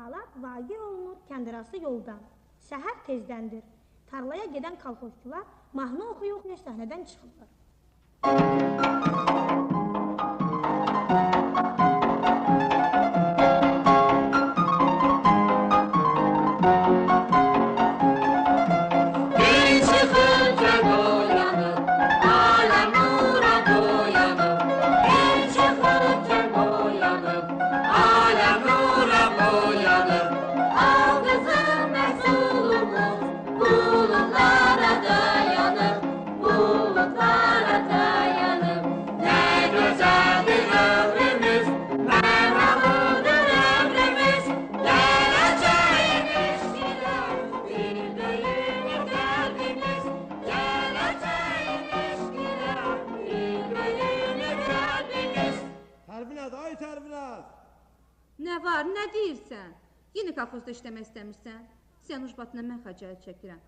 Əhvalat vaqe olunur kəndirası yoldan. Səhər tezdəndir. Tarlaya gedən kolxozçular mahnı oxuya-oxuya səhnədən çıxırlar. Nə var, nə deyirsən? Yeni kolxozda işləmək istəmirsən? Sən ucbatına mən xəcayət çəkirəm.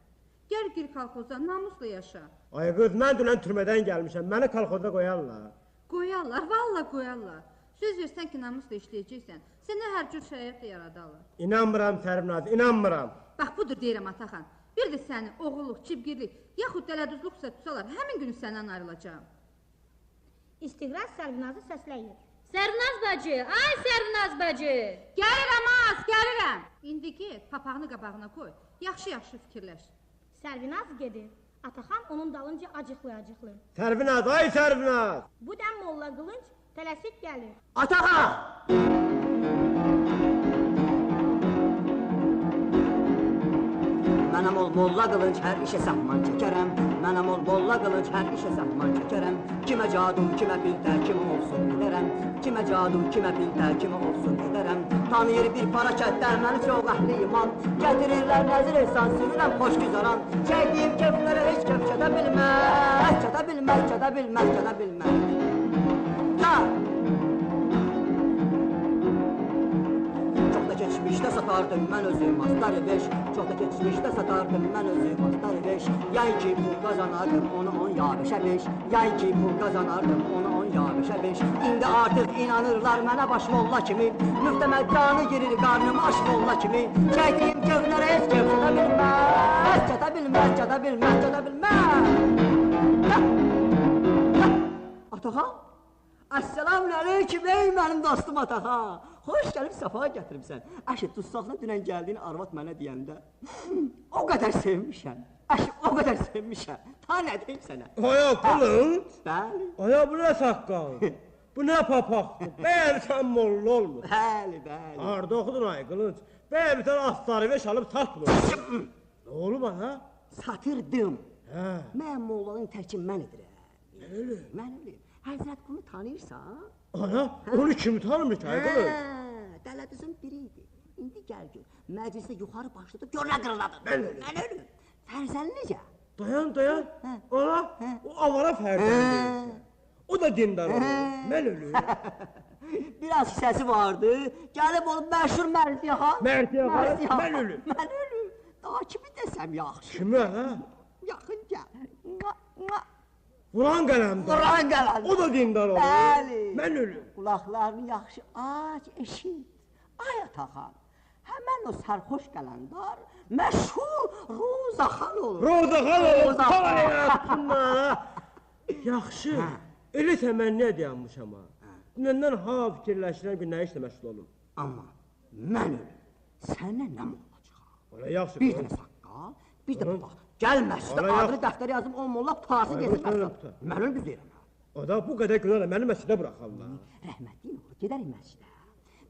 Gəl gir kolxoza, namusla yaşa. Ay qız, mən dünən türmədən gəlmişəm, məni kolxozda qoyarlar. Qoyarlar, valla qoyarlar. Söz versən ki, namusla işləyəcəksən, sənə hər cür şərait də yaradarlar. İnanmıram Sərvinaz, inanmıram. Bax, budur deyirəm Ataxan. Bir də səni oğulluq, cibgirlik, yaxud dələduzluqsa tutsalar, həmin günü səndən ayrılacağım. İstiqraz Sərvinazı səsləyir. Sərvinaz bacı, ay Sərvinaz bacı! Gəlirəm az, gəlirəm! İndi get, papağını qabağına qoy, yaxşı-yaxşı fikirləş. Sərvinaz gedir. Ataxan onun dalınca acıqlı-acıqlı. Sərvinaz, ay Sərvinaz! Bu dəm Molla Qılınc tələsik gəlir. Ataxan! Mənəm ol Molla Qılınc, hər işə sahman çəkərəm. Mənəm ol Molla Qılınc, hər işə sahman çəkərəm. Kimə cadu, kimə biltə, kimə olsun edərəm. Kimə cadu, kimə biltə, kimə olsun edərəm. Tanıyır bir para kətdə, məni çox əhli iman. Gətirirlər nəzir ehsan, sürürəm xoş güzaran. Çəkdiyim keflərə heç kef çədə bilməz. Çədə bilməz, çədə bilməz, çədə bilməz. Ta! Geçmişdə satardım mən özüm astarı 5. Çox da geçmişdə satardım mən özüm astarı 5. Yay ki pul qazanardım onu 10 ya 5'ə 5. Yay ki pul qazanardım onu 10 ya 5'ə 5. İndi artıq inanırlar mənə baş molla kimi. Müftəməd canı girir qarnım aş molla kimi. Çəkdiyim kövlərə heç kev çata bilməz. Çata bilməz, çata bilməz, çata bilməz. Ataxan? Əssəlamun aleyküm ey mənim dostum Ataxan. Xoş gəlib səfa gətiribsən. Əşi, dustaqla dünən gəldiyin arvad mənə deyəndə o qədər sevmişəm. Əşi, o qədər sevmişəm. Ta nə deyim sənə? Aya Qılınc? Bəli. Aya, bu nə saqqal? Bu nə papaqdır? Bəyər sən molla olmur. Bəli, bəli. Harada oxudun ay Qılınc? Bəyər bir tane astarı veş alıb satmır. Nə olub ana? Satırdım. Hə. Mən mollanın tərki mən edirəm. Mən ölüm. Mən ölüm. Həzrət bunu tanıyırsan? Ana, onu kim tanımır ki ay Qılınc? Dələdüzün biriydi. İndi gəl gör. Məclisdə yuxarı başladı, gör nə qırıladı. Mən ölüm. Mən ölüm. Fərzəli necə? Dayan, dayan. Ana, o avara fərzəli. O da dindar olur. Mən ölüm. Biraz səsi vardı. Gəlib olub məşhur Mərdiyə xan. Mərdiyə xan, mən ölüm. Mən ölüm. Daha kimi desəm yaxşı. Kimi hə? Yaxın gəl. Vuran qələmdir. Vuran qələmdir. O da dindar olur. Bəli. Mən ölüm. Qulaqlarını yaxşı aç, eşit. Ay Ataxan, həmən o sərxoş qələndar məşhur Rozaxan olur. Rozaxan olur. Rozaxan. Yaxşı. Eləsə mən nə dayanmışam ha? Dünəndən ha fikirləşirəm ki, nə işlə məşğul olum. Amma mən ölüm. Səndən nə molla çıxar? Ola yaxşı. Bir dənə saqqal, bir də bax. Gəl məscidə adını dəftərə yazıb o molla qutası desin məscidə. Mən ölüm düz deyirəm. O da bu qədər günlərlə məni məscidə buraxarlar. Rəhmətliyin olur, gedərik məscidə.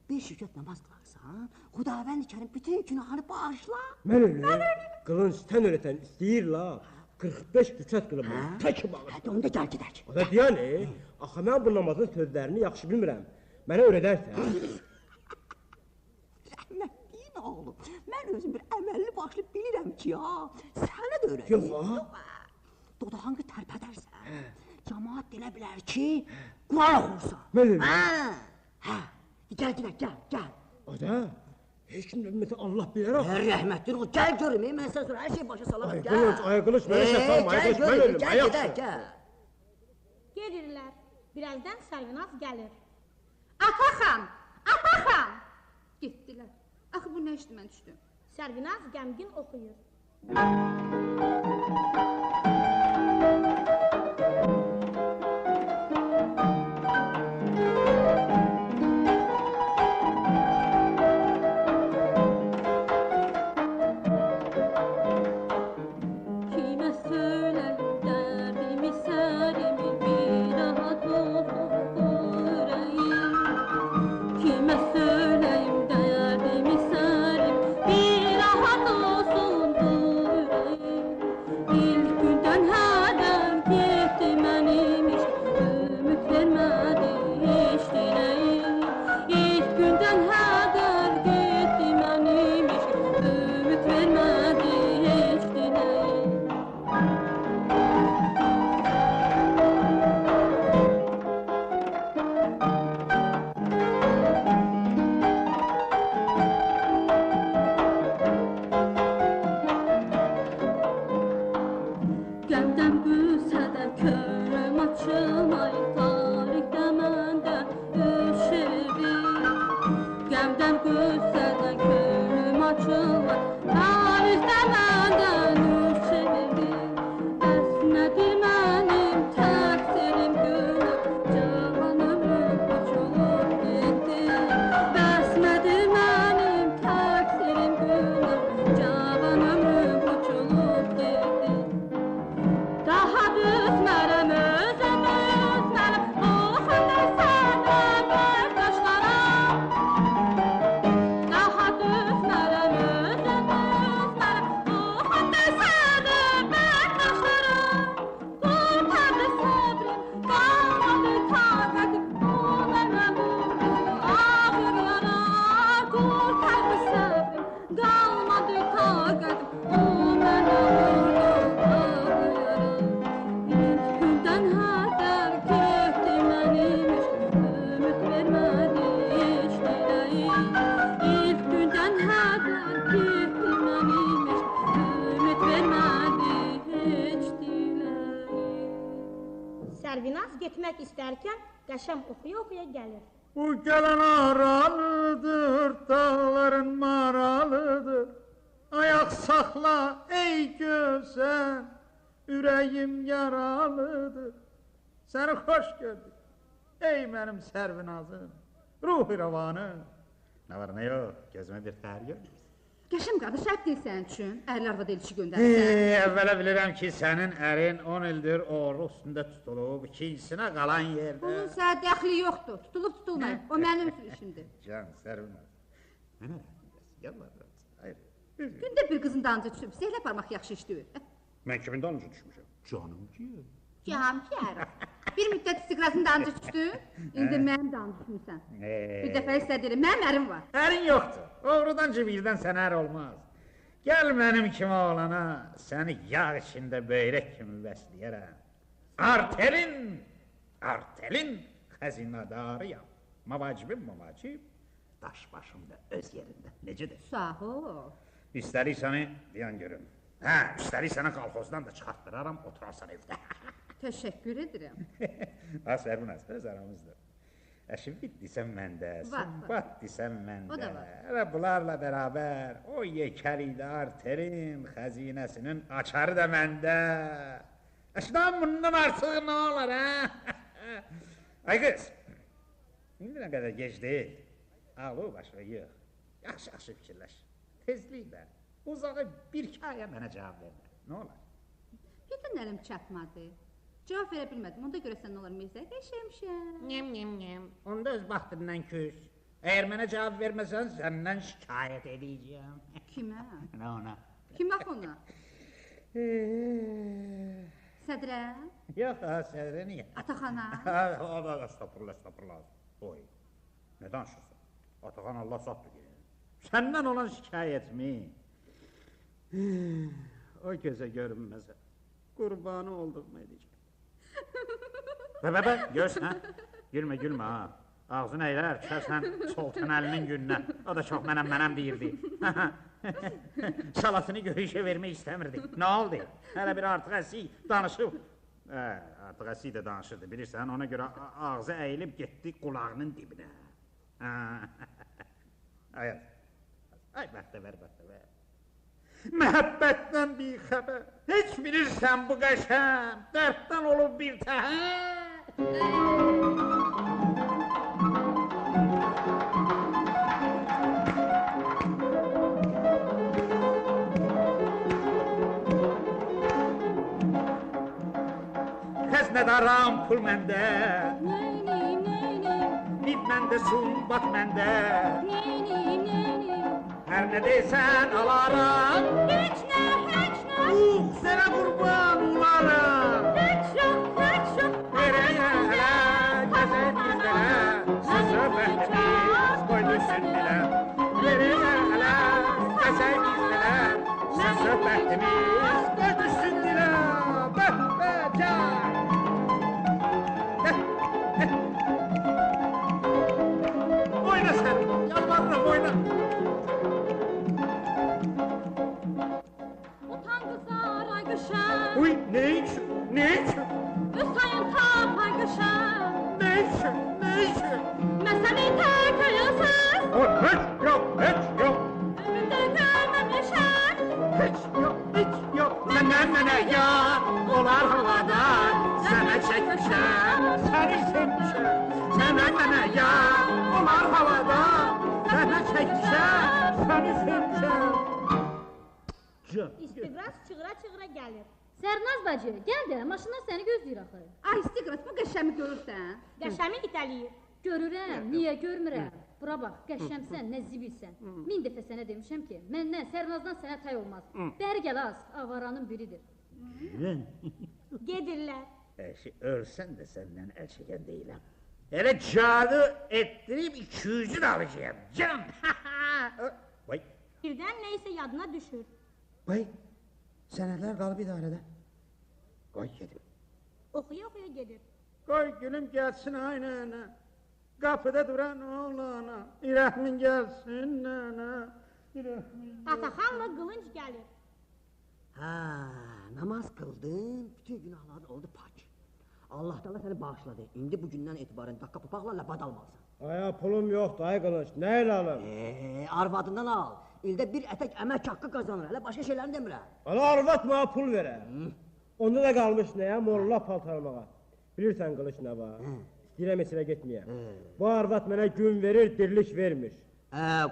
Bir şükət namaz qılarsan, Xudavənd-i Kərim bütün günahını bağışlar. Mən ölüm. Qılınc sən öyrətən istəyir la. 45 rükət qılıb, tək bağır. Hədə onda gəl gedək. O da deyən, axı mən bu namazın sözlərini yaxşı bilmirəm. Mənə öyrədərsən. Rəhmətliyin oğlum, mən özüm bir əməlli başlı bilirəm ki ya, sənə də öyrədim. Yox ha? Dodağını tərpədərsən, cəmaat deyə bilər ki, Quran oxursan. Mən ölüm. Hə, gəl gedək, gəl. O da? Heç kim bilməsə Allah bilər axı. Rəhmətliyin oğlum, gəl görüm, mən sən sonra hər şey başa salaram, gəl. Ay Qılınc, mənə şəfam, ay Qılınc, mən ölüm, ay yaxşı. Gəl. Gelirlər. Birazdan Sərvinaz gəlir. Ataxan! Ataxan! Getdilər. Axı bu nə iştimə düşdü? Sərvinaz qəmgin oxuyur. Sərvinaz getmək istərkən qəşəm oxuya-oxuya gəlir. Bu gələn aralıdır, dağların maralıdır. Ayaq saxla ey gözəl, ürəyim yaralıdır. Səni xoş gördük, ey mənim Sərvinazım, ruhi rəvanım. Nə var, nə yox, gözümə bir təhər görmürsən. Qəşəm qardaş, şəhət deyil sənin üçün, ərli arvad elçi göndərsən. Əvvələ bilirəm ki, sənin ərin 10 ildir oğru üstündə tutulub, ikincinə qalan yerdə. Bunun sənə dəxli yoxdur, tutulub tutulmayıb, o mənim işimdir. Can, Sərvinaz, mənə rəhmət, gəlmə, hayır. Gündə bir qızın dancı düşüb, zəhlə parmaq yaxşı işləyir. Mən kimin dancı düşmüşəm? Canım ki. Canım ki, bir müddət istiqrasın dancı düşdü, indi mənim dancı düşmüsən. Bir dəfə istədirim, mənim ərim var. Ərin yoxdur, oğrudan cibirdən sənə ər olmaz. Gəl mənim kimi oğlana, səni yağ içində böyrək kimi bəsləyərəm. Artelin xəzinadarıyam. Mavacibim, daş başımda öz yerində. Necədir? Sağ ol. İstərik səni diyan görüm. Hə, üstəlik sənə qalxozdan da çıxartdıraram, oturarsan evdə. Təşəkkür edirəm. Ha, Sərvinaz, öz aramızdır. Əşin bitdisən məndə, sumbat disən məndə. O da var. Və bunlarla bərabər o yekəlikdə arterin xəzinəsinin açarı da məndə. Əşdən bundan artıq nə olar, hə? Ay qız, indi nə qədər gec deyil. Ağlı başına yığ. Yaxşı fikirləş. Tezliklə. Uzağı bir-iki aya mənə cavab vermə. Nə olar? Birdən əlim çatmadı. Cavab verə bilmədim. Onda görəsən nə olar Mirzə? Qəşəmşəm. Onda öz baxtından küs. Əgər mənə cavab verməsən, səndən şikayət edəcəyəm. Kimə? Nə ona? Kim bax ona? Sədrə? Yox, sədrə niyə? Ataxana? Estağfurullah. Oy, nə danışırsan? Ataxan Allah sattı ki. Səndən olan şikayətmi? O gözə görünməzə. Qurbanı olduğumu edəcək. Bə, görsən, gülmə ha. Ağzını əylər, düşərsən Soltan əlinin gününə. O da çox mənəm deyirdi. Salatını görüşə vermək istəmirdi. Nə oldu? Hələ bir artıq əsik danışıb. Artıq əsik də danışırdı, bilirsən. Ona görə ağzı əyilib getdi qulağının dibinə. Ay, bəxtəvər. Məhəbbətdən bir xəbər. Heç bilirsən bu qəşəm, dərddən olub bir Xəznədaram pul məndə, nid məndə, sumbat məndə. Hər nə deysən alaram, Heç nə. sənə qurban olaram. Heç yox. Verəyə hələ, gəzək bizlərə, söhbətimiz qoy düşsün dilə. Verəyə hələ, gəzək bizlərə, söhbətimiz qoy düşsün dilə. Bəhbəcək. Oyna sən, yalvarıram oyna. Utan qızlar ay qışan, Uy, ne üçün? Hüseyin tap ay qışan. Ne üçün? Məsəni tək ayılsız, Heç yok. ümiddə görməmişəm. Heç yok. Səndən mənə yar olar havadan. Sənə çəkmişəm, səni sevmişəm. Səndən mənə yar olar havadan. Sənə çəkmişəm, səni sevmişəm. İstiqraz çığıra gəlir. Sərnaz bacı, gəl də, maşından səni gözləyir axı. Ay istiqrat, bu qəşəmi görürsən? Qəşəmi itələyir. Görürəm, niyə görmürəm? Bura bax, qəşəmsən, nə zibilsən. 1000 dəfə sənə demişəm ki, məndən, Sərnazdan sənə tay olmaz. Bəri gəl az, avaranın biridir. Gedirlər. Ölsən də səndən əl çəkən deyiləm. Elə cadu etdirib 200'ü də alacağım. Can! Vay! Birdən neysə yadına düşür. Vay! Sənədlər qalıb idarədə. Qoy gedim. Oxuya gedir. Qoy gülüm gəlsin aynana. Qapıda duran oğlana. İrəhmin gəlsin nana. Ataxanla qılınc gəlir. Namaz qıldın, bütün günahların oldu pak. Allah da səni bağışladı. İndi bu gündən etibarən dakika papaqlarla bad almalısan. Aya pulum yoxdur, ay qılınç, nə ilə alım? Arvadından al. İldə bir ətək əmək haqqı qazanır. Hələ başqa şeylərini demirəm. Ala arvad mənə pul verə. Onda da qalmış nəyə? Molla paltarmağa. Bilirsən qılınç nə var? İstəyirəm esilə getməyəm. Bu arvad mənə gün verir, dirlik vermir.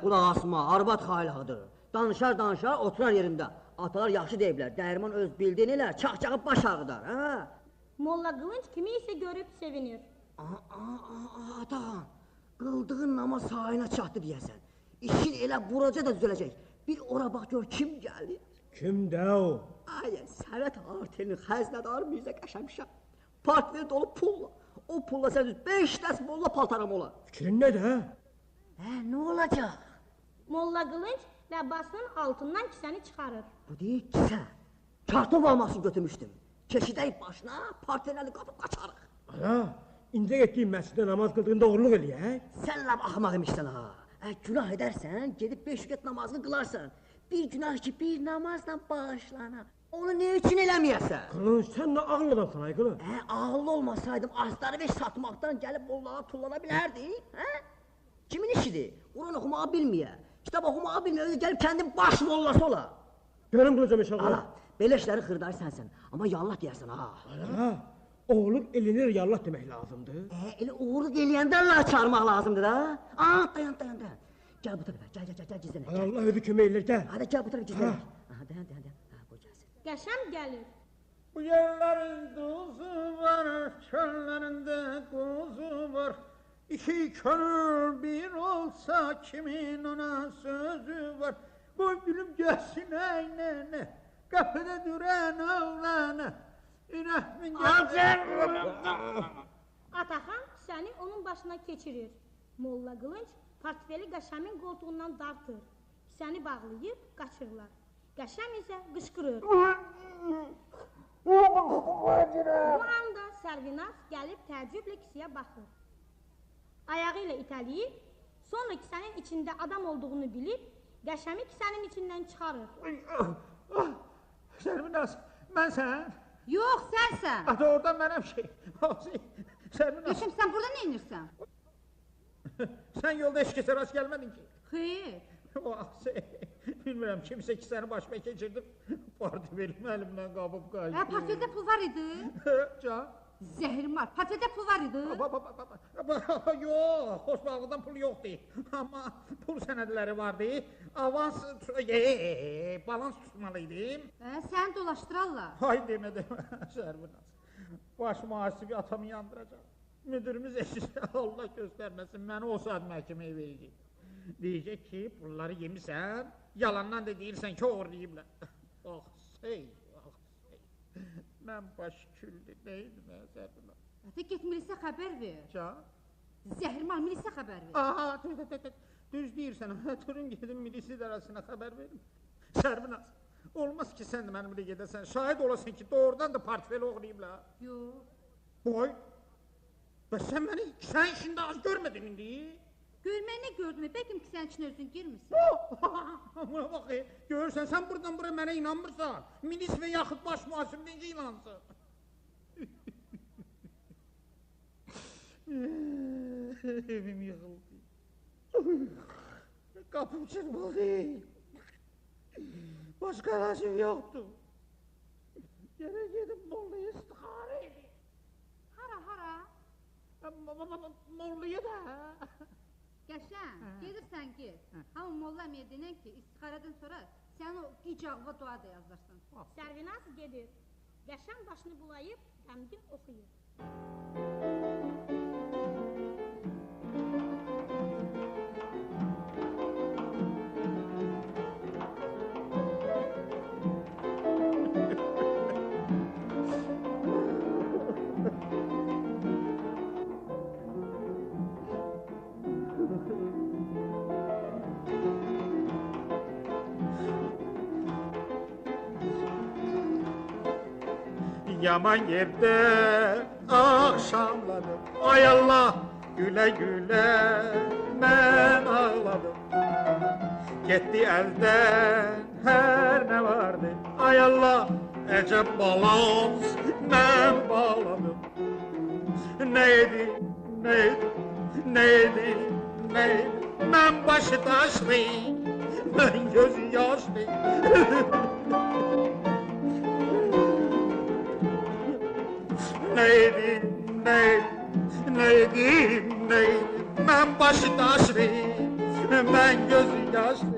Qulaq asma, arvad xaylaqdır. Danışar, oturar yerində. Atalar yaxşı deyiblər, dəyirman öz bildiyin elə, çax-çağı baş ağıdar. Molla qılınc kimi isə görüb sevinir. Atan, qıldığın namaz sayına çatdı deyəsən. İşin elə buraca da düzələcək. Bir ora bax gör kim gəlir. Kimdə o? Ay, sənət artenin xəznədarı Mirzə Qəşəmişəm. Partvel dolu pulla. O pulla sən 5 dəst molla paltaram olar. Fikrin nədir? Nə olacaq? Molla qılınc ləbbasının altından kisəni çıxarır. Bu deyil kisə. Kartof almasını götürmüşdüm. Keşidəyib başına, partveləni qapıb qaçarıq. Ana, incə getdiyin məscidə namaz qıldığında oğurluq eləyək. Sən laf axmaq imişsən ha. Günah edərsən, gedib 5 rükət namazını qılarsan. Bir günah ki, bir namazla bağışlanar. Onu ne üçün eləməyəsən? Qılınç, sən nə ağıl adamsan ay qılınç? Ağıllı olmasaydım, astarı ve satmaqdan gəlib mollağa tullana bilərdi. Kimin işidir? Quran oxumağı bilməyə. Kitab oxumağı bilməyə, gəlib kəndin baş mollası ola. Görüm qılıcım inşallah. Ala, belə işləri xırdarı sənsən. Amma yallah deyərsən ha. Ana, oğluq elinir yallah demək lazımdır. Elə uğurluq eləyəndə Allah çağırmaq lazımdır da. Dayan. Gəl bu tərəfə, gəl gizlənək. Allah özü kömək ellər, gəl. Hadi gəl bu tərəfə gizlənək. Dayan. Qoy gəlsin. Qəşəm gəlir. Bu yerlerin tuzu var, çöllerinde kuzu var. İki könül bir olsa kimin ona sözü var. Bu gülüm gelsin aynene, kapıda duran oğlana. İrahmin gelsin. Ataxan kisəni onun başına keçirir. Molla qılınc portfeli Qəşəmin qoltuğundan dartır. Kisəni bağlayıb qaçırlar. Qəşəm isə qışqırır. Bu anda Sərvinaz gəlib təəccüblə kisiyə baxır. Ayağı ilə itələyir, sonra kisənin içində adam olduğunu bilib, Qəşəmi kisənin içindən çıxarır. Sərvinaz, mən sən? Yox, sənsən. Ata oradan mənəm şey. Sərvinaz. Qəşəm, sən burada nə inirsən? Sən yolda heç kəsə rast gəlmədin ki. Xeyr, Bilmirəm, kimsə ki səni başıma keçirdim, portfelimi əlimdən qabıb qaydı. Portfeldə pul var idi? Can? Zəhrimar, portfeldə pul var idi? Yox, xoşbalıqdan pul yoxdur. Amma pul sənədləri vardı. Avans, balans tutmalıydım. Səni dolaşdırarlar. Hay demə, Şərvinaz. Baş mühasibi atamı yandıracaq. Müdürümüz eşitsə Allah göstərməsin, məni o saat məhkəməyə verəcək. Deyəcək ki, pulları yemişsən, yalandan da deyirsən ki, oğurlayıblar. Mən baş küldü, neydim Şərvinaz? Get milisə xəbər ver. Can? Zəhrimar, milisə xəbər ver. Aha, düz deyirsən, durun gedim milisi idarəsinə xəbər verim. Şərvinaz, olmaz ki, sən də mənimlə gedəsən, şahid olasın ki, doğrudan da portfeli oğurlayıblar. Yox. Boy, bəs sən məni sən işində az görmədin indi? Görmək nə gördün? Bəlkə ki, sən üçün özün girmirsən. Buna bax, görürsən, sən buradan buraya mənə inanmırsan. Milis və yaxud baş mühasib necə inansın? Evim yıxıldı. Qapım çırpıldı. Başqa rəsim yoxdur. Gərək gedib Mollaya istixarə edin. Hara? Mollaya da. Qəşən, gedirsən get. Amma Molla əmiyə denən ki, istixarədən sonra sən o qicaqva dua da yazdırsın. Sərvinaz gedir. Qəşən başını bulayıb, qəmgin oxuyur. Yaman yerde akşamladım. Ay Allah, güle güle ben ağladım. Gitti elden her ne vardı. Ay Allah, ecep balans ben bağladım. Neydi? Ben başı taşlı, ben gözü yaşlı. Neydi, ben başı taşlı, ben gözü yaşlı.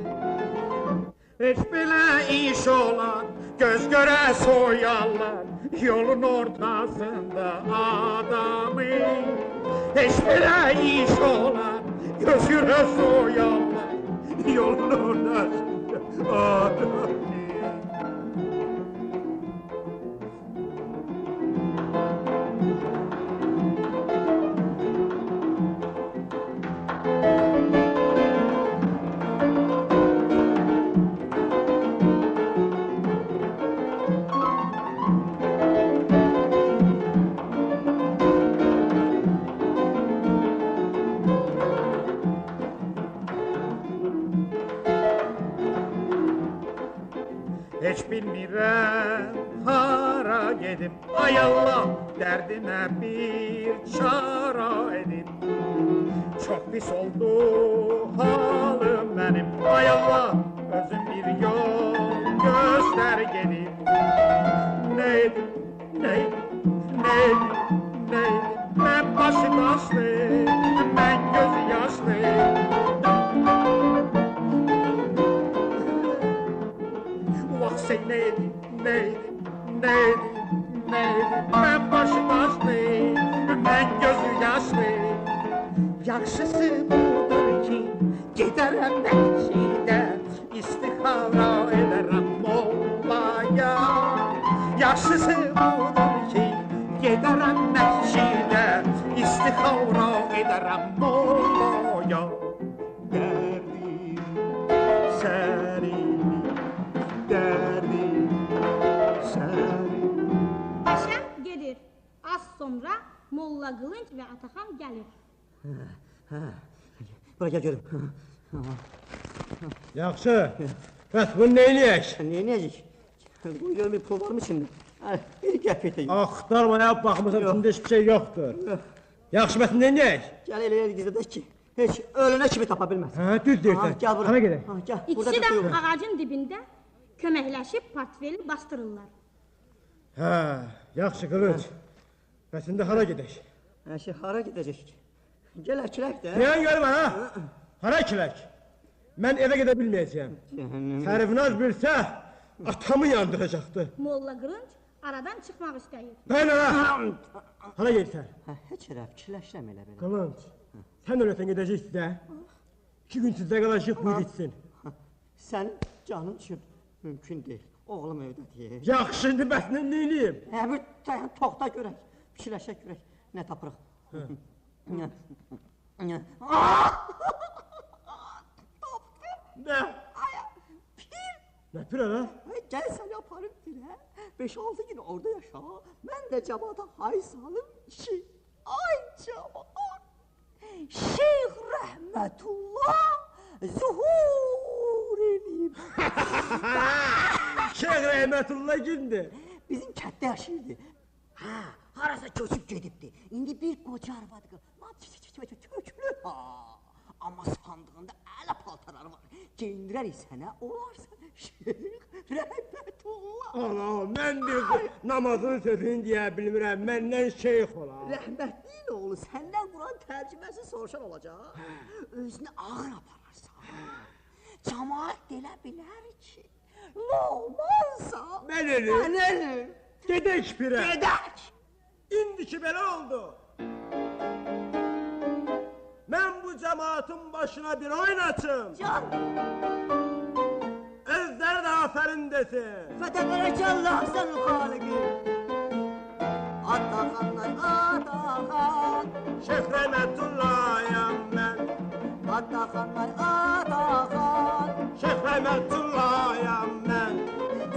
Hiç bile iş olan, göz göre soyarlar, yolun ortasında adamı. Hiç bile iş olan, göz göre soyarlar, yolun ortasında adamı. Hiç bilmirəm hara gedim. Ay Allah, dərdimə bir çara edin. Çok pis oldu halım mənim. Ay Allah, özün bir yol göster gedin. Neydi, mən başı taşlı, mən gözü yaşlı. Sen neydi, ben başı taşlı, ben gözü yaşlı. Yaxşısı budur ki, gedərəm məhkidə, istixara edərəm Mollaya. Yaxşısı budur ki, gedərəm məhkidə, istixara edərəm Mollaya. Dərdim sənin, dərdim sənin. Qəşən gedir. Az sonra Molla Qılınc və Ataxan gəlir. Bura gəl görüm. Yaxşı. Bəs bunu neyniyək? Neyniyəcək? Bu görüm bir pul var mı içində? Bir qəpik. Axtarmaya baxmısan, içində hiçbir şey yoxdur. Yaxşı, bəs neyniyək? Gəl elə gizlədək ki, Heç ölünə kimi tapa bilməz. Hə, düz deyirsən. Gəl bura. Hara gedək? Gəl, burada İkisi bir də suyu var. ağacın dibində köməkləşib portfeli bastırırlar. Hə, yaxşı qılınc. Bəs indi hara gedək? Əşi, hara gedəcək ki? Gəl əkilək də. Nəyən görmə, ha? Hara kilək? Mən evə gedə bilməyəcəyəm. Tərifnaz bilsə, atamı yandıracaqdı. Molla Qılınc aradan çıxmaq istəyir. Mən hara? Hara gedirsən? Hə, heç yerə fikirləşirəm elə belə. Qılınc, sən öləsən gedəcəksin də. 2 gün sizdə qalacaq, buyur içsin. Sənin canın üçün mümkün deyil. Oğlum evdədir. Yaxşı, indi bəs neyniyim? Hə, bir toxta görək, fikirləşək görək, nə tapırıq. Nə? Pir! Nə pir ala? Gəl səni aparım pirə, 5-6 gün orada yaşa, mən də cəmaata hay salım işi. Ay cəmaat! Şeyx Rəhmətullah zuhur edib. Şeyx Rəhmətullah kimdir? Bizim kətdə yaşayırdı. Hə, harasa köçüb gedibdi. İndi bir qoca arvadı köklü ha. Amma sandığında ələ paltarları var. Geyindirərik sənə, olarsa Şeyx Rəhmətullah. Ana, mən bir namazın sözünü deyə bilmirəm, məndən şeyx olar. Rəhmətliyin oğlu səndən Quran tərcüməsi soruşan olacaq. Özünü ağır apararsan. Cəmaat deyə bilər ki, normalsan. Mən ölüm. Mən ölüm. Gedək pirə. Gedək. İndiki belə oldu. Mən bu cəmaatın başına bir oyun açım. Can. Özləri də afərin desin. Fətəbərək Allah sənin xaliqi. Ataxanlar, Ataxan. Şeyx Rəhmətullahıyam mən. Ataxanlar, Ataxan. Şeyx Rəhmətullahıyam mən.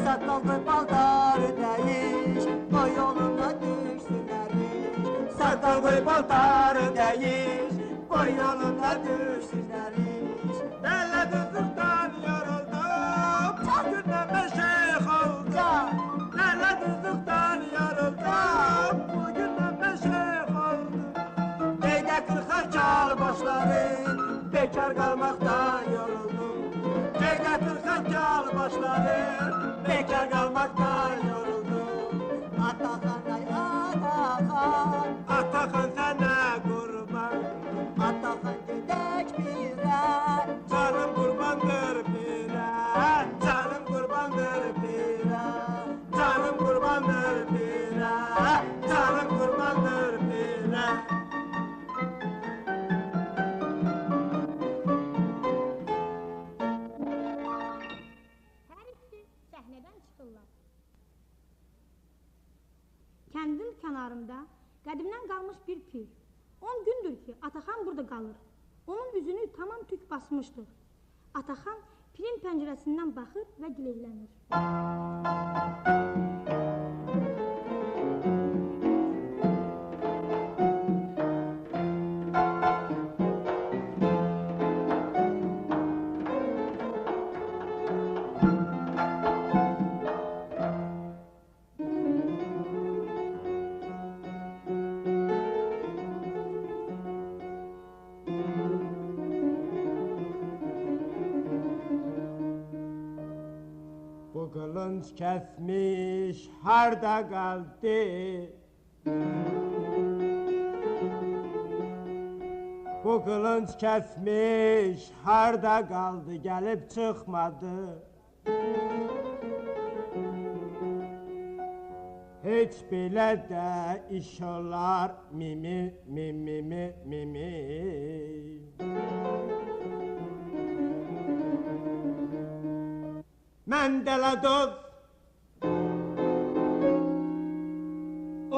Saqqallı baldarı dəyiş, o yoluna düşsünlər iş. Saqqallı baldarı dəyiş, o yoluna düşsünlər iş. Dələ düzlükdən yoruldum, çok gündən mən şeyx oldum. Dələ düzlükdən yoruldum, bugündən mən şeyx oldum. Deydə qırxar kar başları, bekar qalmaqdan yoruldum. Deydə qırxar kar başları, Bekar qalmaqdan yoruldum. Ataxan ay Ataxan, Ataxan sənə qurban. Ataxan gedək birə. Canım qurbandır pirə, canım qurbandır pirə. Canım qurbandır pirə, canım qurbandır pirə. Hər ikisi səhnədən çıxırlar. Kəndin kənarında qədimdən qalmış bir pir. 10 gündür ki, Ataxan burada qalır. Onun üzünü tamam tük basmışdır. Ataxan pirin pəncərəsindən baxır və gileylənir. Bu qılınc kəsmiş, harda qaldı? Bu qılınc kəsmiş, harda qaldı? Gəlib çıxmadı. Heç belə də iş olar, mimi, mimi, mimi. Mən dələdoz,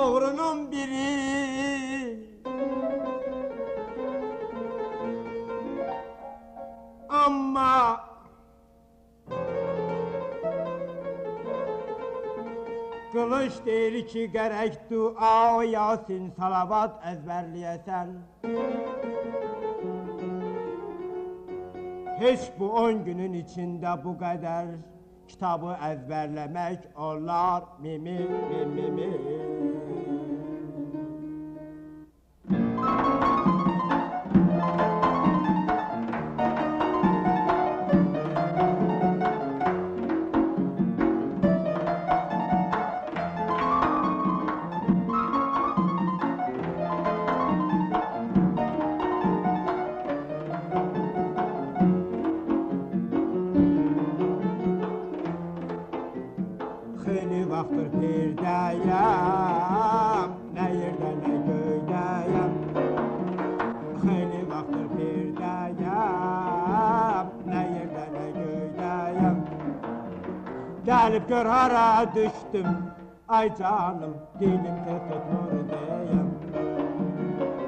oğrunun biri. Amma qılınc deyir ki, gərək dua, Yasin, salavat əzbərləyəsən. Heç bu 10 günün içində bu qədər kitabı əzbərləmək olar, mimi, mimi. yerdəyəm, nə yerdə nə göydəyəm. Xeyli vaxtdır birdəyəm, nə yerdə nə göydəyəm. Gəlib gör hara düşdüm, ay canım, dilimdə tutmur deyəm.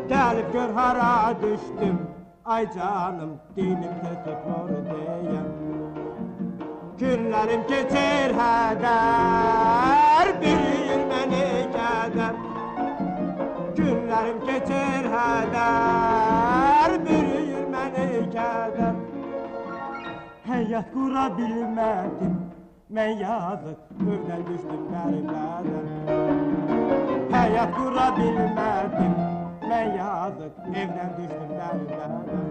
Gəlib gör hara düşdüm, ay canım, dilimdə tutmur deyəm. Günlərim keçir hədər, bilir məni kədər. Günlərim keçir hədər, bilir məni kədər. Həyat qura bilmədim, mən yazıq, övdən düşdüm qəriblərdən. Həyat qura bilmədim, mən yazıq, evdən düşdüm qəriblərdən.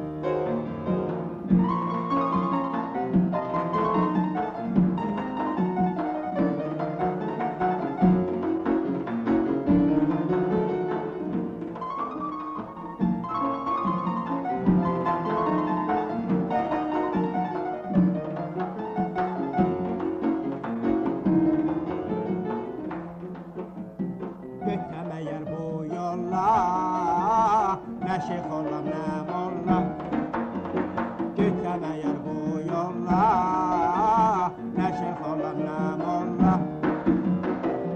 Nə şeyx olam, nə molla. Getsəm əgər bu yolla, nə şeyx olam, nə molla.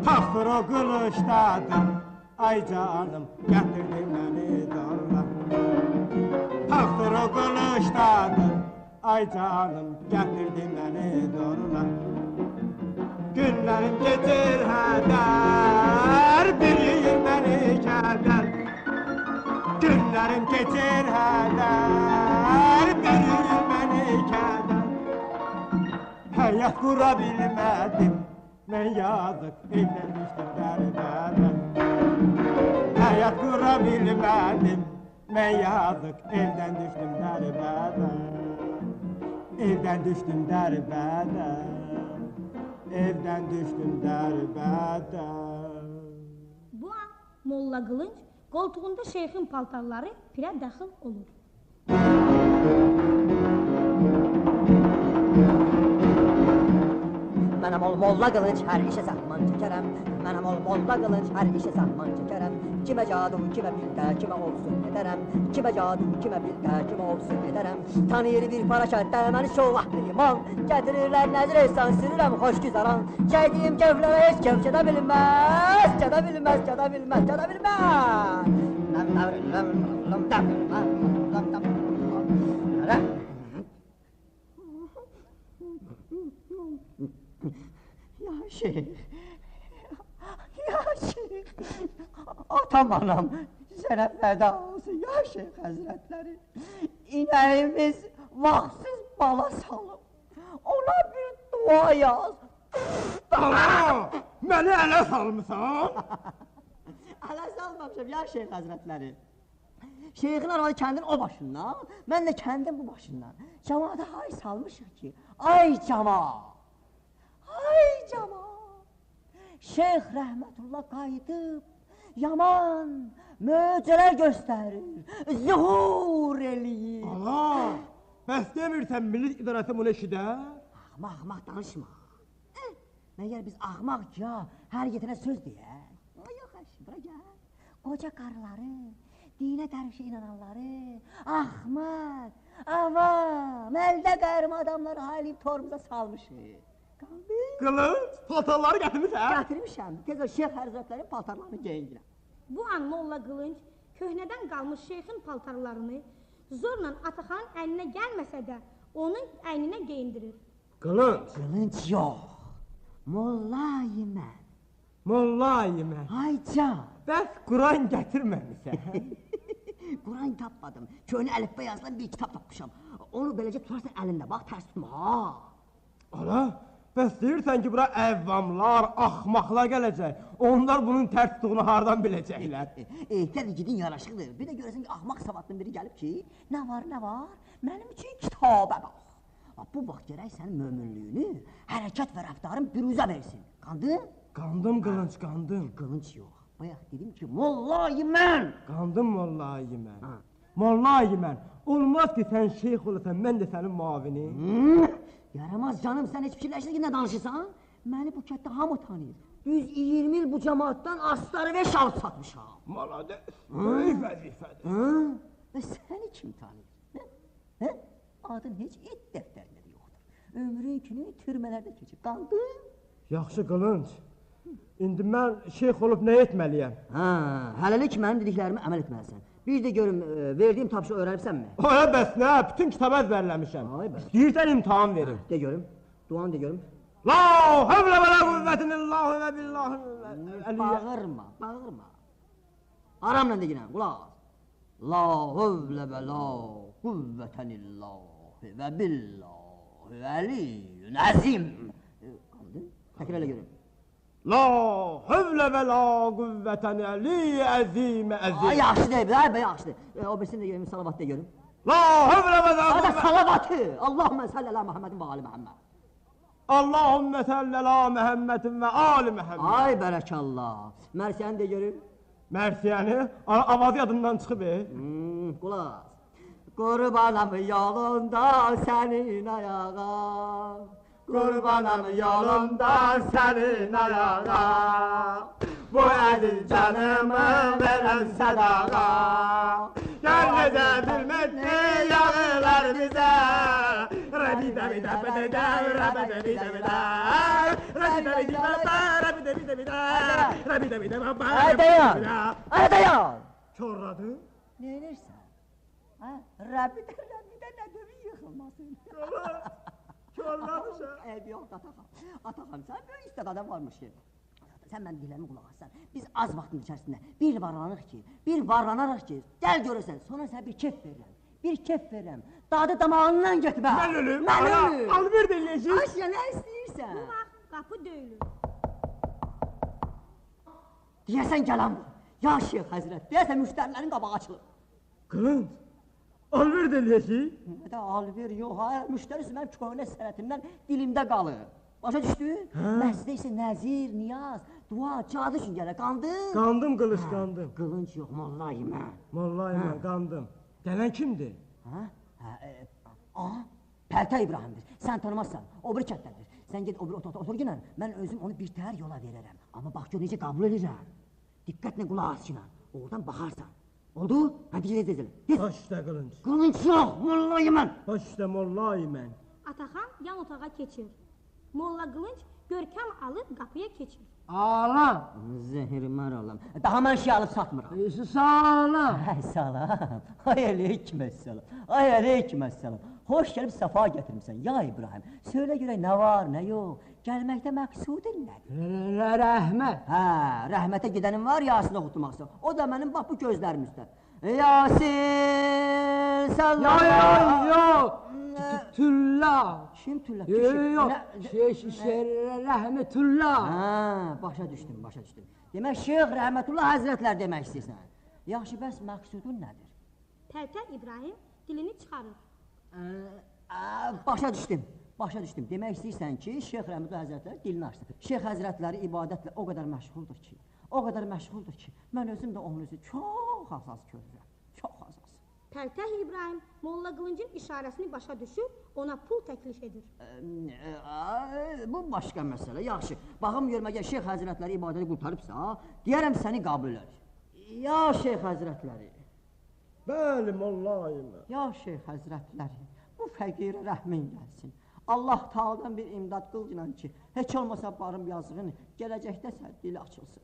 Taxtır o qılıçdadır, ay canım, gətirdi məni zorla. Taxtır o qılıçdadır, ay canım, gətirdi məni zorla. Günlərim keçir hədər, bilir məni kədər. Günlərim keçir hədər, bilir məni kədər. Həyat qura bilmədim, mən yazıq, evdən düşdüm qəriblərdən. Həyat qura bilmədim, mən yazıq, evdən düşdüm qəriblərdən. Evdən düşdüm qəriblərdən. Evdən düşdüm qəriblərdən. Bu an Molla Qılınc qoltuğunda şeyxin paltarları pirə daxil olur. Mənəm ol Molla Qılınc, hər işə səhman çəkərəm. Mənəm ol Molla Qılınc, hər işə səhman çəkərəm. Kimə cadu, kimə bildə, kimə olsun edərəm. Kimə cadu, kimə bildə, kimə olsun edərəm. Tanıyır bir para kətdə, məni şovahlı liman. Gətirirlər nəzir ehsan, sürürəm xoş güzaran. Çəydiyim kevlərə heç kev kədə bilməz. Kədə bilməz, kədə bilməz, kədə bilməz. Ya şeyh, ya şeyh, atam anam, sənə fəda olsun, ya şeyh həzrətləri. İnəyimiz vaxtsız bala salıb, ona bir dua yaz. Ana, məni ələ salmısan? Ələ salmamışım, ya şeyh həzrətləri. Şeyxin arvadı kəndin o başından, mən də kəndin bu başından. Cəmaata hay salmışıq ki, ay cəmaat. Ay cəmaat, Şeyx rəhmətullah qayıdıb, yaman möcələr göstərir, zuhur eləyir. Allah, bəs demirsən milli idarəsi bunu eşidər? Axmaq danışma. Məgər biz axmaq ya, hər yetinə söz deyək. Yox əşi, bura gəl. Qoca qarıları, dinə dərvişə inananları, axmaq, avam, əldə qərmə adamları haylıyıb torumuza salmışıq. Qılınc, paltarları gətirmişsən? Gətirmişəm, tez o şeyx həzrətlərin paltarlarını geyindirəm. Bu an Molla Qılınc köhnədən qalmış şeyxin paltarlarını zorla Ataxanın əyninə gəlməsə də onun əyninə geyindirir. Qılınc. Qılınc yox, mollayım mən. Mollayım mən. Ay can. Bəs Quran gətirməmisən? Quran tapmadım, köhnə əlifbə yazılan bir kitab tapmışam. Onu beləcə tutarsan əlində, bax tərs tutma ha. Ana, bəs deyirsən ki, bura əvvamlar, axmaqlar gələcək. Onlar bunun tərs tutduğunu hardan biləcəklər? Ehtiyat igidin yaraşıqdır. Bir də görəsən ki, axmaq savadlı biri gəlib ki, nə var, mənim üçün kitabə bax. Bu vaxt gərək sənin möminliyini, hərəkət və rəftarın büruzə versin. Qandın? Qandım Qılınc, qandım. Qılınc yox. Bayaq dedim ki, mollayım mən. Qandım mollayım mən. Mollayım mən. Olmaz ki, sən şeyx olasan, mən də sənin muavinin. Yaramaz canım, sən heç fikirləşdin ki, nə danışırsan? Məni bu kətdə hamı tanıyır. Düz 20 il bu cemaatdan astarı və şal satmışam. Malades. Böyük vəzifədir. Və səni kim tanıyır? Hə? Adın heç et dəftərində də yoxdur. Ömrünkünü türmələrdə keçib qaldın. Yaxşı qılınc. İndi mən şeyx olub nə etməliyəm? Hələlik mənim dediklərimi əməl etməlisən. Bir də görüm, verdiyim tapşı öyrənibsənmi? Oya bəs nə? Bütün kitabı əzbərləmişəm. İstəyirsən imtahan verim. De görüm, duanı de görüm. La havlə və la qüvvətin illahu və billahi. Bağırma, bağırma. Aramla deyirəm, qulaq. La havlə və la qüvvətin illahu və billahi əliyyün əzim. Təkrar elə görüm. La havlə və la qüvvətən əliyyün əzim əzim. Yaxşı deyib, yaxşı deyib. O birisini də görüm, salavat da görüm. La havlə və la qüvvətən. Salavatı. Allahümme salli ala Muhammedin və ali Muhammed. Allahümme salli ala Muhammedin və ali Muhammed. Ay bərəkallah. Mərsiyəni də görüm. Mərsiyəni? Avazı yadından çıxıb. Qulaq. Qurbanam yolunda sənin ayağa. Qurbanam yolunda sənin ayağa. Bu əziz canımı verəm sadaqa. Gəl necə bilməkli yağılar bizə. Ay dayan! Çorladı. Ne edirsən? Rəbidə nə dövü yıxılmasın. Çorlamışam. Yox, Ataxam, sən böyük istedadın varmış ki. Sən mənim dillərimi qulaq assan, biz az vaxtın içərisində bir varlanarıq ki, gəl görürsən, sonra sənə bir kef verirəm. Bir kef verirəm, dadı damağından getmə. Mən ölüm, Albert eləyəcək. Aşya, nə istəyirsən? Bu vaxt qapı döyülür. Deyəsən gələn bu. Ya Şeyx Həzrət, deyəsən müştərilərin qabağı açılır. Qılınc, Albert eləyəcək? Nə də Albert yox, müştərisi mənim köhnə sənətimdən dilimdə qalır. Başa düşdün? Məsələ isə nəzir, niyaz, dua, cadı üçün gələ, qandın. Qandım qılınc, qandım. Qılınc yox, mollayım mən. Mollayım mən, qandım. Gələn kimdir? Pəltə İbrahimdir, sən tanımazsan, o biri kətdəndir. Sən ged o biri otur günən, mən özüm onu bir təhər yola verərəm. Amma bax gör necə qəbul edirəm. Diqqətlə qulaq as günən, oradan baxarsan. Oldu? Hadi ged. Baş üstə qılınc. Qılınc yox, mollayım mən. Baş üstə mollayım mən. Ataxan yan otağa keçir. Molla Qılınc görkəm alıb qapıya keçir. Alam. Zəhrimar olam. Daha mən şey alıb satmıram. Salam. Salam. Ay aleyküməssalam. Xoş gəlib səfa gətirmişsən. Ya İbrahim, söylə görək nə var, nə yox. Gəlməkdə məqsudun nədir? Rəhmət. Rəhmətə gedənin var, Yasin oxutmaqsa. O da mənim bax bu gözlərim üstə. Yasin, sallallahu. Yox. Tüllah. Kim tüllah? Yox. Rəhmetullah. Başa düşdüm. Demək Şeyx Rəhmətullah Həzrətlər demək istəyirsən. Yaxşı, bəs məqsudun nədir? Pəltə İbrahim dilini çıxarır. Başa düşdüm. Demək istəyirsən ki, Şeyx Rəhmətullah Həzrətləri dilini açdı. Şeyx Həzrətləri ibadətlə o qədər məşğuldur ki, mən özüm də onun özü çox hassas görürəm. Pəltə İbrahim Molla Qılıncın işarəsini başa düşür, ona pul təklif edir. Bu başqa məsələ, yaxşı. Baxım görməgə Şeyx Həzrətləri ibadəti qurtarıbsa, deyərəm səni qəbul edir. Ya Şeyx Həzrətləri. Bəli, mollayım mən. Ya Şeyx Həzrətləri, bu fəqirə rəhmin gəlsin. Allah Taala'dan bir imdad qılcınan ki, heç olmasa barım yazığın gələcəkdə səddili açılsın.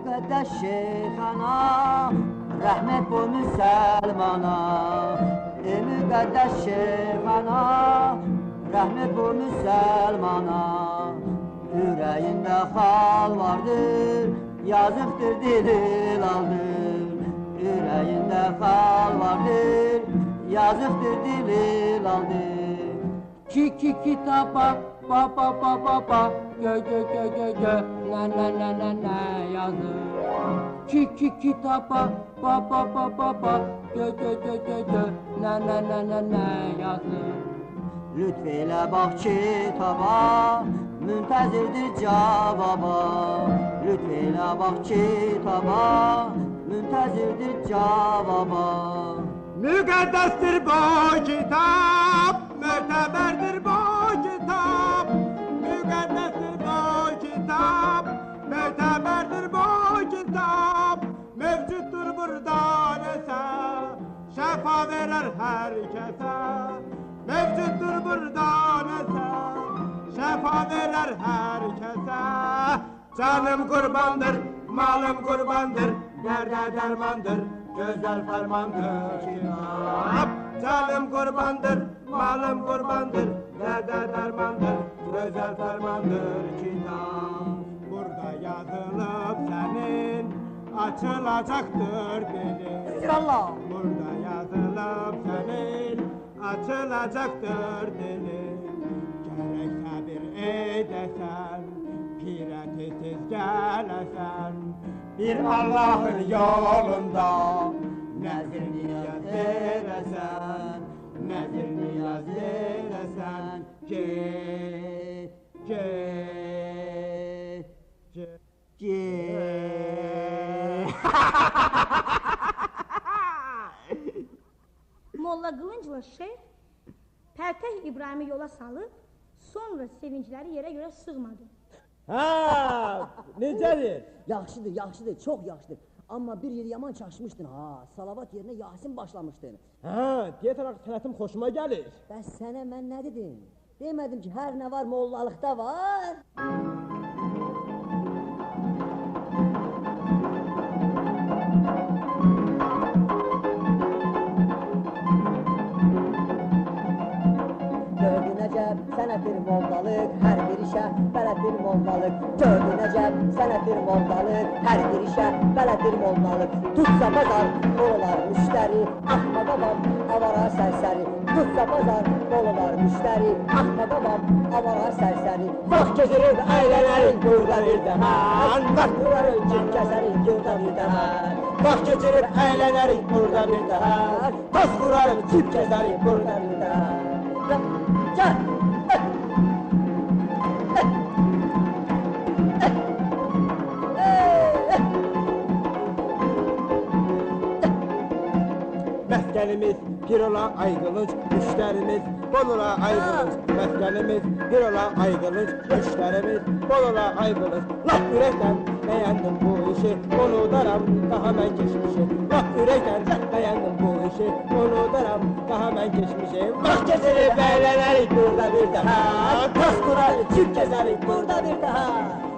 Müqəddəs şeyxana, rəhmət bu müsəlmana. Müqəddəs şeyxana, rəhmət bu müsəlmana. Ürəyində xal vardır, yazıqdır dililaldır. Ürəyində xal vardır, yazıqdır dililaldır. Ki kitaba, pa, gö, nə yazır. Ki kitaba, pa, gö, nə yazır. Lütf elə bax kitaba, müntəzirdir cavaba. Lütfeyle bak kitaba, müntəzirdir cavaba. Müqəddəsdir bu kitab, mötəbərdir bu kitab. Müqəddəsdir bu kitab, mötəbərdir bu kitab. Mevcutdur burada nəsə, şəfa verər hər kəsə. Mevcutdur burada nəsə, şəfa verər hər kəsə. Canım qurbandır, malım qurbandır, dərdə dərmandır, gözəl fərmandır kitab. Canım qurbandır, malım qurbandır, dərdə dərmandır, gözəl fərmandır kitab. Burada yazılıb sənin açılacaqdır dilin. Allah! Burada yazılıb sənin açılacaqdır dilin. Gərək səbir edəsən, pirə tez gələsən. Bir Allah'ın yolunda nəzir niyaz verəsən, nəzir niyaz verəsən. Get, get, get, get. Molla Qılıncla şeyh Pərtəh İbrahimi yola salıb, sonra sevincləri yerə görə sığmadı. Ha, necədir? Yaxşıdır, yaxşıdır, çox yaxşıdır. Amma bir yeri yaman çaşmışdın ha, salavat yerinə Yasin başlamışdın. Ha, deyətən sənətim xoşuma gəlir. Bəs sənə mən nə dedim? Demədim ki, hər nə var mollalıqda var. Gördün əcəb, sənətir mollalıq, hər bir işə bələddir mollalıq. Gördün əcəb, sənətir mollalıq, hər bir işə bələddir mollalıq. Tutsa bazar, olar müştəri, axma babam, avara sərsəri. Tutsa bazar, olar müştəri, axma babam, avara sərsəri. Vaxt keçirib əylənərik burada bir dəmən, vaxt durarıq kim kəsərik burada bir dəmən. Vaxt keçirib əylənərik burada bir dəmən, toz qurarıq kim kəsərik burada bir dəmən. Gel! Məskənimiz bir ola ay qılınc, müştərimiz bol ola ay qılınc. Məskənimiz bir ola ay qılınc, müştərimiz bol ola ay qılınc. Laf ürəkdən bəyəndim bu işi, unudaram daha mən keçmişi. Laf ürəkdən bəyəndim bu işi, unudaram daha mən keçmişi. Vaxt keçirib əylənərik burada bir daha, toz qurarıq çip kəsərik burada bir daha.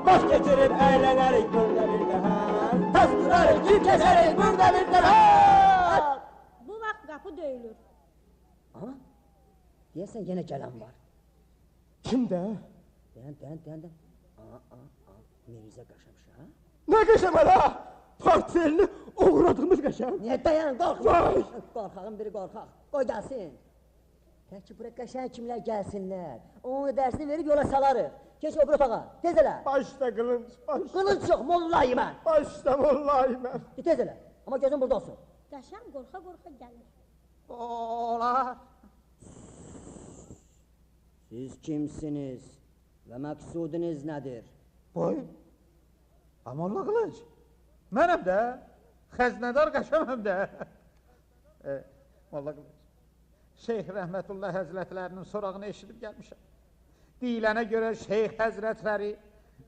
Vaxt keçirib əylənərik burada bir daha, toz qurarıq çip kəsərik burada bir daha. Bu vaxt qapı döyülür. Aha, deyəsən yenə gələn var. Kimdə? Deyən. Mirzə Qaşamışa. Nə qəşəm ələ? Portfelini uğradığımız qəşəm. Niyə dayan, qorxma. Vay! Qorxağın biri qorxaq. Qoy gəlsin. Tək ki, bura qəşən kimlər gəlsinlər. Onun dərsini verib yola salarıq. Keç o bura otağa, tez elə. Başda qılınc, başda. Qılınc yox, mollayım mən. Başda mollahi mən. Tez elə, amma gözün burada olsun. Qəşəm qorxa-qorxa gəlir. Olar. Siz kimsiniz və məqsudunuz nədir? Boy, Amolla Qılınc, mənəm də, xəznədar qəşəməm də. Molla Qılınc, Şeyx Rəhmətullah Həzrətlərinin sorağını eşidib gəlmişəm. Deyilənə görə Şeyx Həzrətləri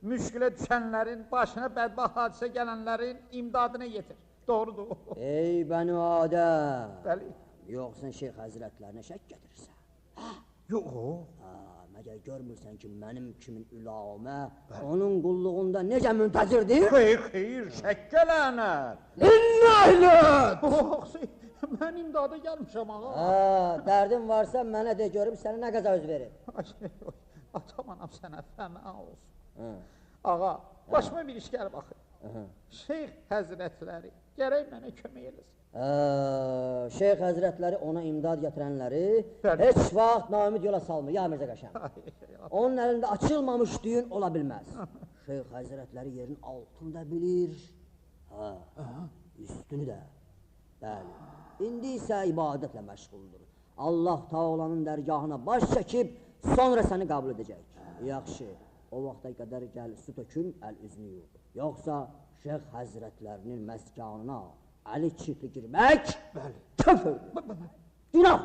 müşkilə düşənlərin, başına bədbax hadisə gələnlərin imdadına yetir. Doğrudur. Ey bəni Adəm. Bəli. Yoxsun Şeyx Həzrətlərinə şək gətirirsən. Yox. Məgər görmürsən ki, mənim kimin ülamə onun qulluğunda necə müntəzirdir? Xeyr, şək gələnər. İnnəhlət! Mən imdada gəlmişəm, ağa. Dərdin varsa mənə de görüb səni nə qəza öz verir. Atam anam sənə fəna olsun. Ağa, başıma bir iş gəlir baxın. Şeyx Həzrətləri gərək mənə kömək eləsin. Şeyx Həzrətləri ona imdad gətirənləri heç vaxt naümid yola salmır, ya Mirzə Qəşəm. Onun əlində açılmamış düyün ola bilməz. Şeyx Həzrətləri yerin altında bilir, üstünü də. Bəli, indi isə ibadətlə məşğuldur. Allah Taalanın dərgahına baş çəkib, sonra səni qəbul edəcək. Yaxşı, O vaxta qədər gəl su tökün, əl üzünü yuyur. Yoxsa Şeyx Həzrətlərinin məskanına əli çirkli girmək küfür, günah.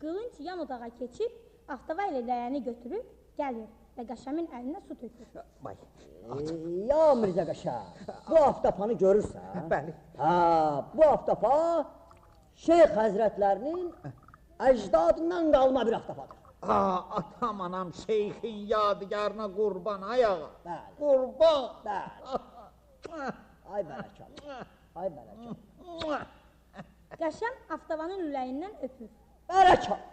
Qılınc yan otağa keçib, Aftava ilə ləyəni götürüb, gəlir və Qəşəmin əlinə su tökür. Ya Mirzə Qəşəm, bu aftapanı görürsən? Bəli. Hə, bu aftapa Şeyx Həzrətlərinin əcdadından qalma bir aftapadır. Atam anam şeyxin yadigarına qurban ayağa. Bəli. Qurban. Bəli. Ay bərəkət. Ay bərəkət. Qəşəm Aftavanın ürəyindən öpür. Bərəkət.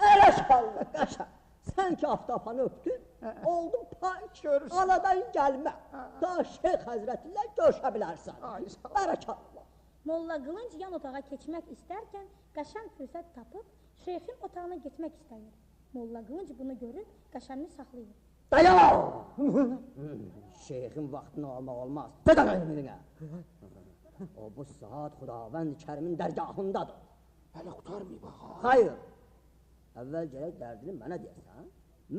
Bərəkət Qəşəm. Sən ki aftapanı öpdün, oldun pak. Anadan gəlmə. Da Şeyx Həzrətlər görüşə bilərsən. Bərəkət. Molla Qılınc yan otağa keçmək istərkən Qəşəm fürsət tapıb şeyxin otağına getmək istəyir. Molla Qılınc bunu görüb Qəşəmini saxlayır. Dayan! Şeyxin vaxtını almaq olmaz. Dayan! O bu saat Xudavənd Kərimin dərgahındadır. Hələ qutarmayıb ağa. Xayır. Əvvəl gərək dərdini mənə deyəsən.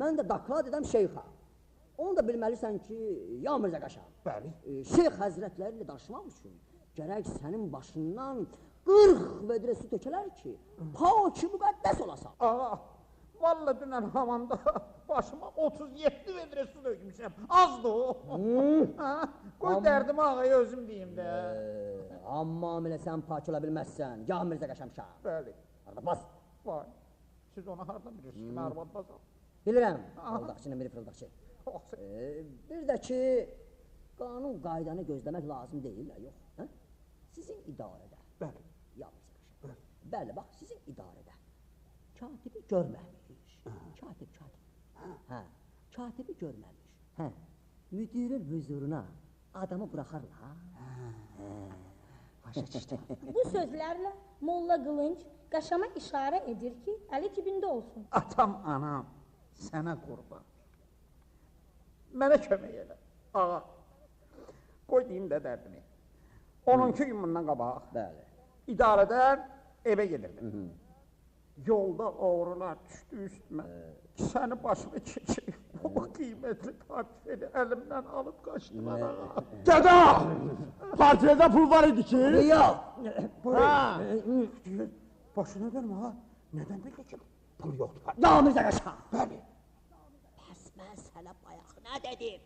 Mən də daqat edəm şeyxa. Onu da bilməlisən ki, ya Mirzə Qəşəm. Bəli. Şeyx Həzrətləri ilə danışmaq üçün gərək sənin başından 40 vedrə su tökələr ki, pak-ı müqəddəs olasan. Ağa, valla dünən havanda başıma 37 vedrə su dökmüşəm. Azdı o. Qoy dərdimi ağaya özüm deyim də. Amma elə sən pak ola bilməzsən, ya Mirzə Qəşəm şah. Bəli. Arada bas. Vay, siz onu hardan bilirsiniz ki, mən arvad basam? Bilirəm, fırıldaqçının biri fırıldaqçı. Bir də ki, qanun qaydanı gözləmək lazım deyil, yox. Sizin idarədə. Bəli. Ya Mirzə Qəşəm. Bəli, bax, sizin idarədə. Katibi görməmiş. Katib. Hə, katibi görməmiş. Hə, müdirin huzuruna adamı buraxarlar. Başa çıxdı. Bu sözlərlə Molla Qılınc Qəşəmə işarə edir ki, əli cibində olsun. Atam, anam, sənə qurban. Mənə kömək elə, ağa. Qoy deyim də dərdini. 12 gün bundan qabaq. Bəli. İdarədən evə gedirdim. Yolda oğrular düşdü üstümə. Səni başına keçirib, o qiymətli portfeli əlimdən alıb qaçdılar ağa. Dədə! Portfeldə pul var idi ki? Yox. Başına dönüm ağa. Nədən bildi ki? Pul yoxdur. Ya Mirzə Qəşəm. Bəli. Bəs mən sənə bayaq nə dedim?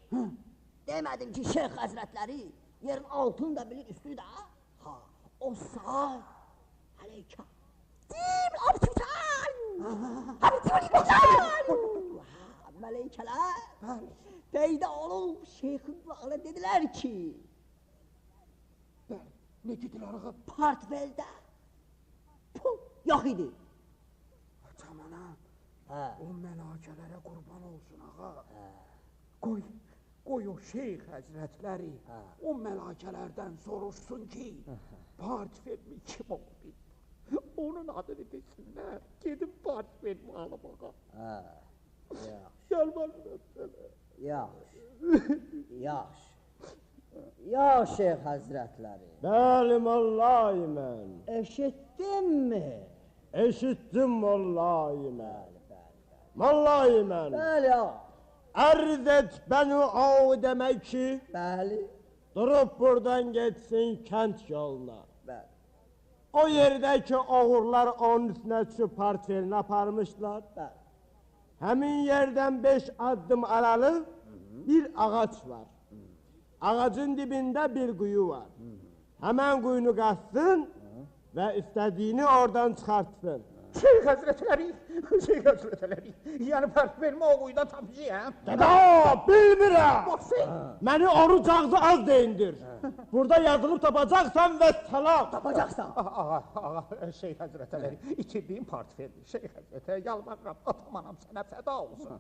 Demədim ki, Şeyx Həzrətləri yerin altını da bilir, üstünü də. Ha, o saat əleyka. Dim, abtütan! Abtütan! Mələykələr peyda olub şeyxin bağlı dedilər ki, Ne dediler ağa? portfeldə pul yox idi. Atam anam, Hə. o məlakələrə qurban olsun ağa. Qoy o Şeyx Həzrətləri o məlakələrdən soruşsun ki, portfelmi kim oldu? Onun adını desinlər, gedib portfelmi alıb ağa. Gəl başına öpsənə. Yaxşı. Ya Şeyx Həzrətləri, Bəli, mollayı mən. eşitdinmi? Eşitdim mollayı mən. Mollayı mən. Bəli, ağa. Ərz et bəni o demək ki, Bəli, durub buradan getsin kənd yoluna. bəli. O yerdəki oğurlar onun üstünə düşüb portfelini aparmışlar. Bəli. Həmin yerdən 5 addım aralı bir ağac var. Ağacın dibində bir quyu var. Həmən quyunu qaçsın və istədiyini oradan çıxartsın. Şeyx Həzrətləri, yəni portfelmi o quyudan tapacağım. Dədə, bilmirəm. Baxsın. Məni oruc ağzı az deyindir. Burada yazılıb tapacaqsan və salam. Tapacaqsan. Ağa, Şeyx Həzrətləri, itirdiyim portfeldir. Şeyx Həzrətləri, yalvarıram, atam anam sənə fəda olsun.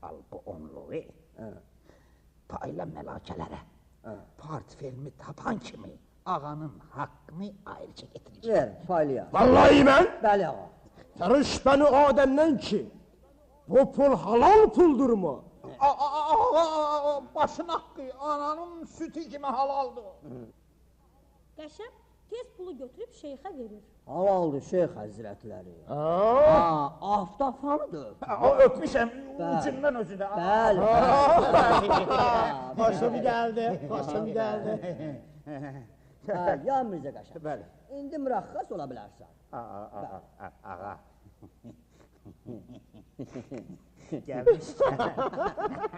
Al bu onluğu. Payla məlakələrə. Portfelmi tapan kimi ağanın haqqını ayrıca getirəcək. Ver, paylayaq. Vallahi mən Bəli, ağa. sarış bəni o adamdan ki, bu pul halal puldurmu? Başın haqqı, ananın sütü kimi halaldır. Qəşəm tez pulu götürüb şeyxə verir. Halaldır Şeyx Həzrətləri. Aftafanıdır. O öpmüşəm ucundan özü də. Bəli. Xoşum gəldi, xoşum gəldi. Ya Mirzə Qəşəm. Bəli. İndi mürəxxəs ola bilərsən. Ağa. Gəlmişəm.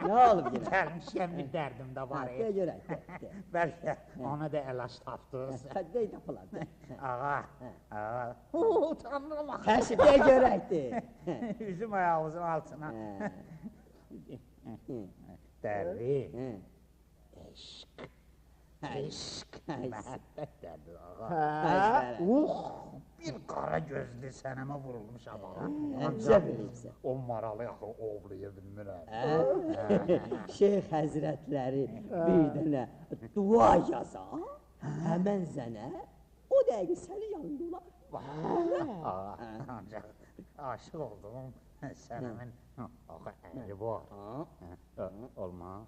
Nə olub yenə? Gəlmişəm bir dərdim də var. De görək. Bəlkə ona da əlaç tapdınız. Xəddəy tapılar. Ağa. Utandım axı. Həşi de görəkdir. Üzüm ayağımızın altına. Dərdi. Eşq, məhəbbət dərdi ağa. Bir qara gözlü sənəmə vurulmuşam ağa. Ancaq o maralı axı ovlaya bilmirəm. Şeyx Həzrətləri bir dənə dua yaza, həmən zənə, o dəqiqə sənin yanında olar. Ancaq aşıq olduğum sənəmin axı əri var. Olmaz.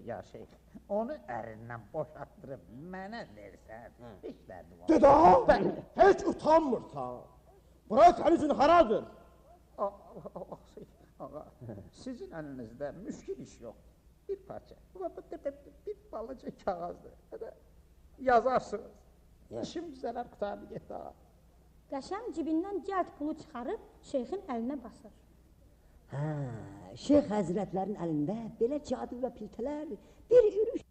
Ya şeyx, onu ərindən boşaltdırıb mənə versən, heç dərdim var. Deda, heç utanmırsan. Bura sənin üçün haradır? Ağa, sizin əlinizdə müşkil iş yox. Bir parça, bir balaca kağızdır. Yazarsınız. İşim güzələr qutardı getdi ağa. Qəşəm cibindən cəld pulu çıxarıb şeyxin əlinə basır. Şeyx Həzrətlərin əlində belə cadu və piltələr bir ürüş